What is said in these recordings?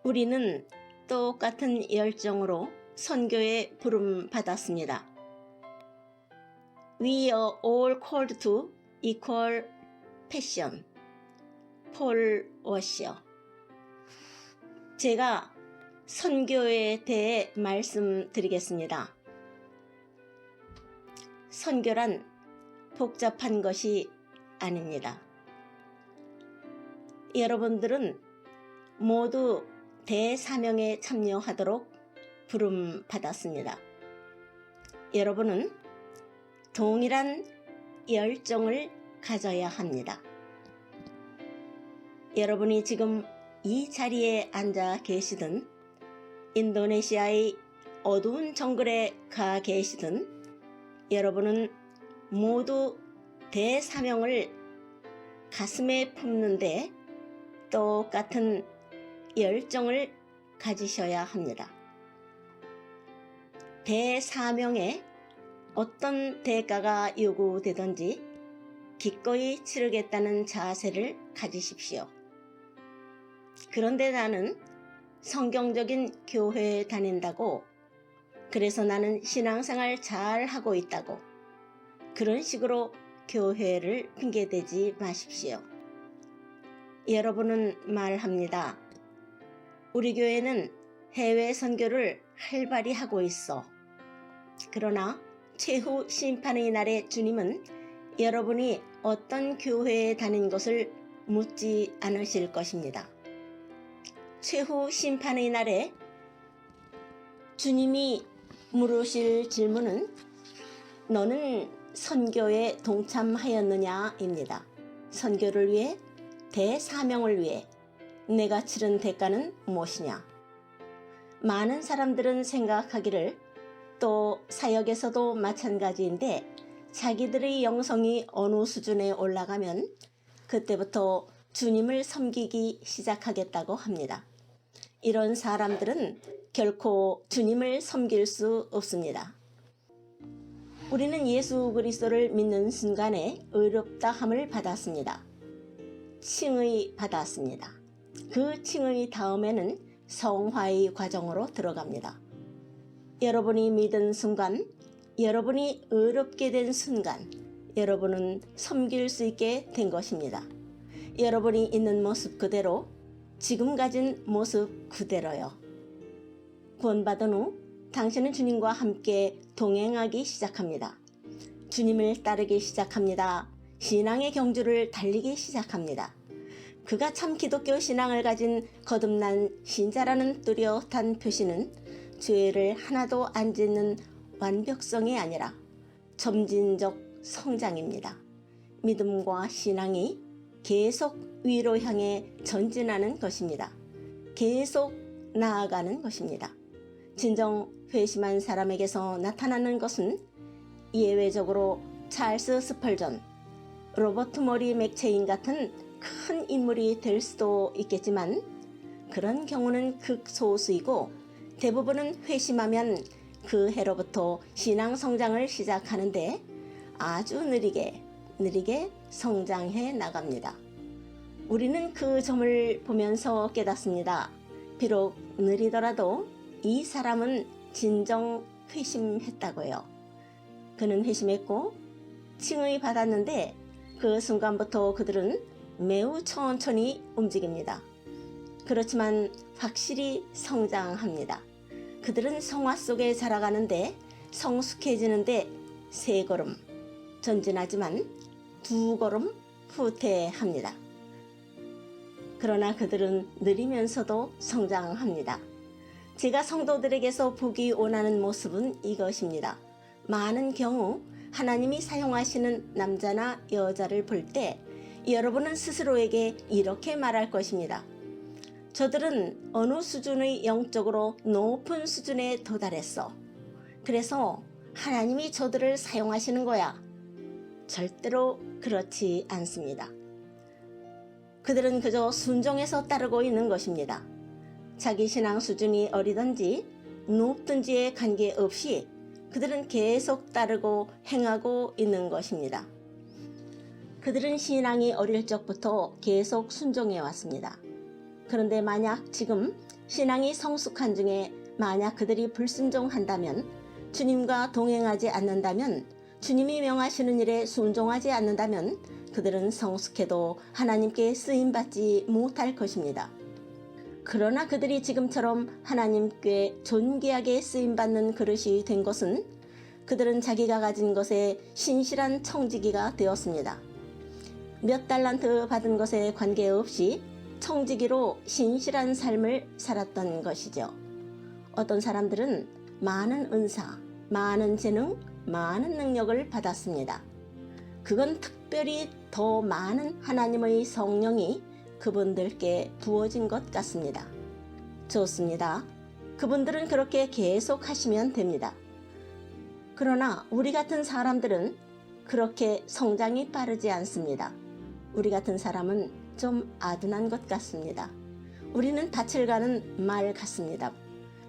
우리는 똑같은 열정으로 선교에 부름 받았습니다. We are all called to equal passion. 폴 워시어. 제가 선교에 대해 말씀드리겠습니다. 선교란 복잡한 것이 아닙니다. 여러분들은 모두 대사명에 참여하도록 부름 받았습니다. 여러분은 동일한 열정을 가져야 합니다. 여러분이 지금 이 자리에 앉아 계시든 인도네시아의 어두운 정글에 가 계시든 여러분은 모두 대사명을 가슴에 품는데 똑같은 열정을 가지셔야 합니다. 대사명에 어떤 대가가 요구되든지 기꺼이 치르겠다는 자세를 가지십시오. 그런데 나는 성경적인 교회에 다닌다고, 그래서 나는 신앙생활 잘 하고 있다고, 그런 식으로 교회를 핑계대지 마십시오. 여러분은 말합니다. 우리 교회는 해외 선교를 활발히 하고 있어. 그러나 최후 심판의 날에 주님은 여러분이 어떤 교회에 다닌 것을 묻지 않으실 것입니다. 최후 심판의 날에 주님이 물으실 질문은 너는 선교에 동참하였느냐입니다. 선교를 위해, 대사명을 위해 내가 치른 대가는 무엇이냐? 많은 사람들은 생각하기를, 또 사역에서도 마찬가지인데, 자기들의 영성이 어느 수준에 올라가면 그때부터 주님을 섬기기 시작하겠다고 합니다. 이런 사람들은 결코 주님을 섬길 수 없습니다. 우리는 예수 그리스도를 믿는 순간에 의롭다함을 받았습니다. 칭의 받았습니다. 그 칭의 다음에는 성화의 과정으로 들어갑니다. 여러분이 믿은 순간, 여러분이 의롭게 된 순간, 여러분은 섬길 수 있게 된 것입니다. 여러분이 있는 모습 그대로, 지금 가진 모습 그대로요. 구원받은 후 당신은 주님과 함께 동행하기 시작합니다. 주님을 따르기 시작합니다. 신앙의 경주를 달리기 시작합니다. 그가 참 기독교 신앙을 가진 거듭난 신자라는 뚜렷한 표시는 죄를 하나도 안 짓는 완벽성이 아니라 점진적 성장입니다. 믿음과 신앙이 계속 위로 향해 전진하는 것입니다. 계속 나아가는 것입니다. 진정 회심한 사람에게서 나타나는 것은 예외적으로 찰스 스펄전, 로버트 머리 맥체인 같은 큰 인물이 될 수도 있겠지만 그런 경우는 극소수이고 대부분은 회심하면 그 해로부터 신앙 성장을 시작하는데 아주 느리게 성장해 나갑니다. 우리는 그 점을 보면서 깨닫습니다. 비록 느리더라도 이 사람은 진정 회심했다고요. 그는 회심했고 칭의 받았는데 그 순간부터 그들은 매우 천천히 움직입니다. 그렇지만 확실히 성장합니다. 그들은 성화 속에 자라가는데 성숙해지는데 3걸음 전진하지만 2걸음 후퇴합니다. 그러나 그들은 느리면서도 성장합니다. 제가 성도들에게서 보기 원하는 모습은 이것입니다. 많은 경우 하나님이 사용하시는 남자나 여자를 볼 때 여러분은 스스로에게 이렇게 말할 것입니다. 저들은 어느 수준의 영적으로 높은 수준에 도달했어. 그래서 하나님이 저들을 사용하시는 거야. 절대로 그렇지 않습니다. 그들은 그저 순종해서 따르고 있는 것입니다. 자기 신앙 수준이 어리든지 높든지에 관계없이 그들은 계속 따르고 행하고 있는 것입니다. 그들은 신앙이 어릴 적부터 계속 순종해 왔습니다. 그런데 만약 지금 신앙이 성숙한 중에 만약 그들이 불순종한다면, 주님과 동행하지 않는다면, 주님이 명하시는 일에 순종하지 않는다면 그들은 성숙해도 하나님께 쓰임받지 못할 것입니다. 그러나 그들이 지금처럼 하나님께 존귀하게 쓰임받는 그릇이 된 것은 그들은 자기가 가진 것에 신실한 청지기가 되었습니다. 몇 달란트 받은 것에 관계없이 청지기로 신실한 삶을 살았던 것이죠. 어떤 사람들은 많은 은사, 많은 재능, 많은 능력을 받았습니다. 그건 특별히 더 많은 하나님의 성령이 그분들께 부어진 것 같습니다. 좋습니다. 그분들은 그렇게 계속 하시면 됩니다. 그러나 우리 같은 사람들은 그렇게 성장이 빠르지 않습니다. 우리 같은 사람은 좀 아둔한 것 같습니다. 우리는 밭을 가는 말 같습니다.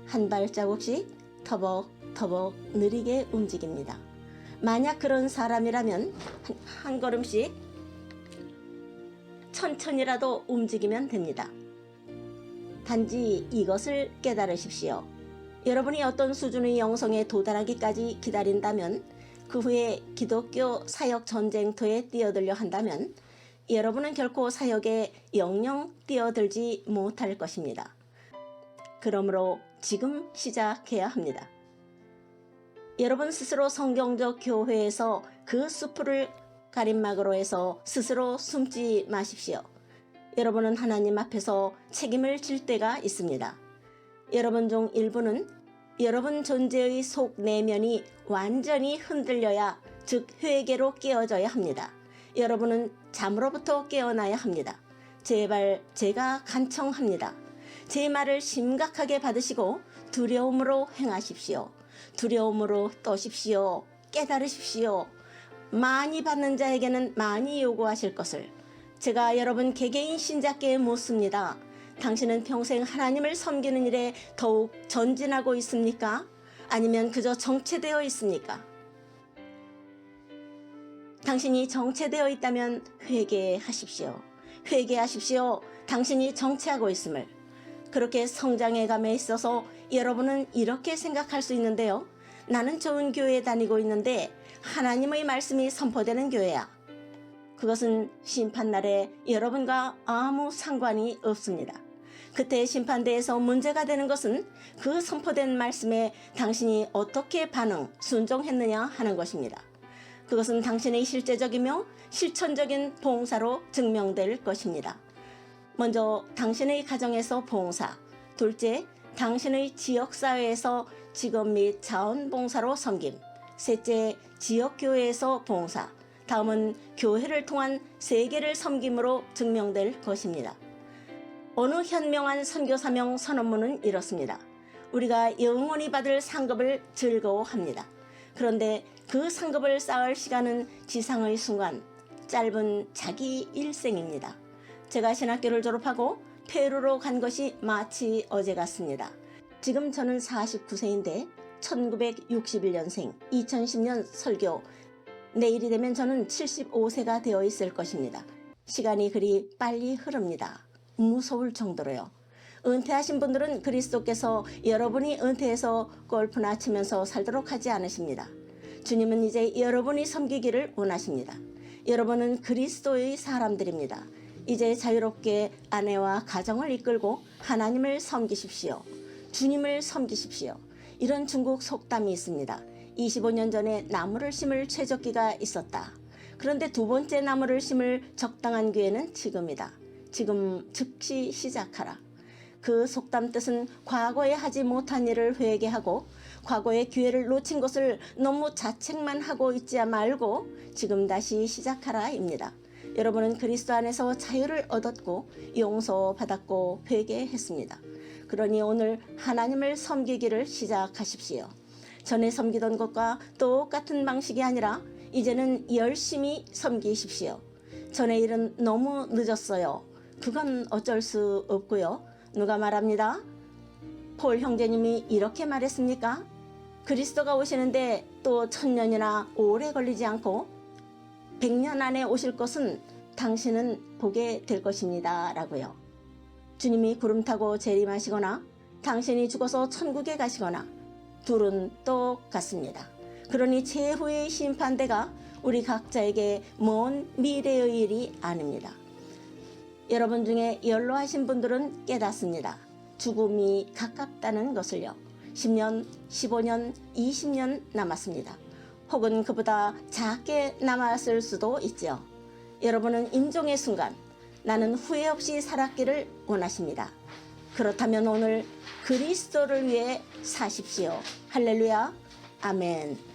한 발자국씩 터벅터벅 느리게 움직입니다. 만약 그런 사람이라면 한 걸음씩 천천히라도 움직이면 됩니다. 단지 이것을 깨달으십시오. 여러분이 어떤 수준의 영성에 도달하기까지 기다린다면, 그 후에 기독교 사역 전쟁터에 뛰어들려 한다면 여러분은 결코 사역에 영영 뛰어들지 못할 것입니다. 그러므로 지금 시작해야 합니다. 여러분 스스로 성경적 교회에서 그 수풀을 가림막으로 해서 스스로 숨지 마십시오. 여러분은 하나님 앞에서 책임을 질 때가 있습니다. 여러분 중 일부는 여러분 존재의 속 내면이 완전히 흔들려야, 즉 회개로 깨어져야 합니다. 여러분은 잠으로부터 깨어나야 합니다. 제발 제가 간청합니다. 제 말을 심각하게 받으시고 두려움으로 행하십시오. 두려움으로 떠십시오. 깨달으십시오. 많이 받는 자에게는 많이 요구하실 것을. 제가 여러분 개개인 신자께 묻습니다. 당신은 평생 하나님을 섬기는 일에 더욱 전진하고 있습니까? 아니면 그저 정체되어 있습니까? 당신이 정체되어 있다면 회개하십시오. 회개하십시오. 당신이 정체하고 있음을. 그렇게 성장의 감에 있어서 여러분은 이렇게 생각할 수 있는데요. 나는 좋은 교회에 다니고 있는데 하나님의 말씀이 선포되는 교회야. 그것은 심판날에 여러분과 아무 상관이 없습니다. 그때 심판대에서 문제가 되는 것은 그 선포된 말씀에 당신이 어떻게 반응, 순종했느냐 하는 것입니다. 그것은 당신의 실제적이며 실천적인 봉사로 증명될 것입니다. 먼저 당신의 가정에서 봉사, 둘째 당신의 지역사회에서 직업 및 자원봉사로 섬김, 셋째 지역교회에서 봉사, 다음은 교회를 통한 세계를 섬김으로 증명될 것입니다. 어느 현명한 선교사명 선언문은 이렇습니다. 우리가 영원히 받을 상급을 즐거워합니다. 그런데 그 상급을 쌓을 시간은 지상의 순간, 짧은 자기 일생입니다. 제가 신학교를 졸업하고 페루로 간 것이 마치 어제 같습니다. 지금 저는 49세인데 1961년생, 2010년 설교, 내일이 되면 저는 75세가 되어 있을 것입니다. 시간이 그리 빨리 흐릅니다. 무서울 정도로요. 은퇴하신 분들은 그리스도께서 여러분이 은퇴해서 골프나 치면서 살도록 하지 않으십니다. 주님은 이제 여러분이 섬기기를 원하십니다. 여러분은 그리스도의 사람들입니다. 이제 자유롭게 아내와 가정을 이끌고 하나님을 섬기십시오. 주님을 섬기십시오. 이런 중국 속담이 있습니다. 25년 전에 나무를 심을 최적기가 있었다. 그런데 두 번째 나무를 심을 적당한 기회는 지금이다. 지금 즉시 시작하라. 그 속담 뜻은 과거에 하지 못한 일을 회개하고 과거의 기회를 놓친 것을 너무 자책만 하고 있지 말고 지금 다시 시작하라입니다. 여러분은 그리스도 안에서 자유를 얻었고 용서받았고 회개했습니다. 그러니 오늘 하나님을 섬기기를 시작하십시오. 전에 섬기던 것과 똑같은 방식이 아니라 이제는 열심히 섬기십시오. 전의 일은 너무 늦었어요. 그건 어쩔 수 없고요. 누가 말합니다? 폴 형제님이 이렇게 말했습니까? 그리스도가 오시는데 또 1000년이나 오래 걸리지 않고 100년 안에 오실 것은 당신은 보게 될 것입니다. 라고요. 주님이 구름 타고 재림하시거나 당신이 죽어서 천국에 가시거나 둘은 똑같습니다. 그러니 최후의 심판대가 우리 각자에게 먼 미래의 일이 아닙니다. 여러분 중에 연로하신 분들은 깨닫습니다. 죽음이 가깝다는 것을요. 10년, 15년, 20년 남았습니다. 혹은 그보다 작게 남았을 수도 있죠. 여러분은 임종의 순간 나는 후회 없이 살았기를 원하십니다. 그렇다면 오늘 그리스도를 위해 사십시오. 할렐루야. 아멘.